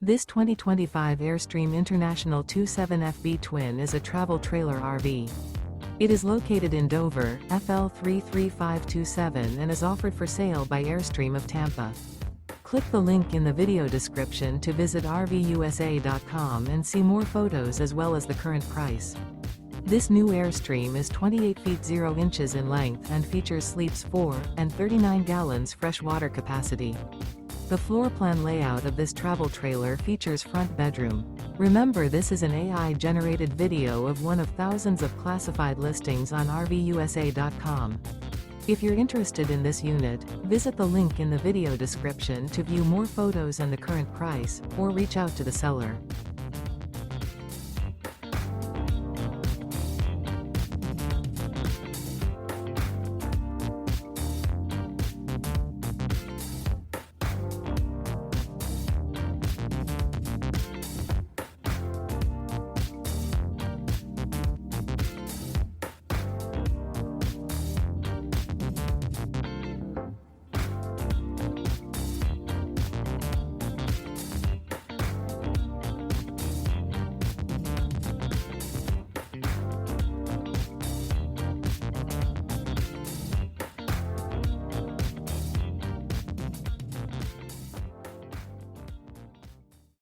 This 2025 Airstream International 27FB Twin is a travel trailer RV. It is located in Dover, FL 33527 and is offered for sale by Airstream of Tampa. Click the link in the video description to visit RVUSA.com and see more photos as well as the current price. This new Airstream is 28 feet 0 inches in length and features sleeps 4 and 39 gallons fresh water capacity. The floor plan layout of this travel trailer features front bedroom. Remember, this is an AI-generated video of one of thousands of classified listings on RVUSA.com. If you're interested in this unit, visit the link in the video description to view more photos and the current price, or reach out to the seller.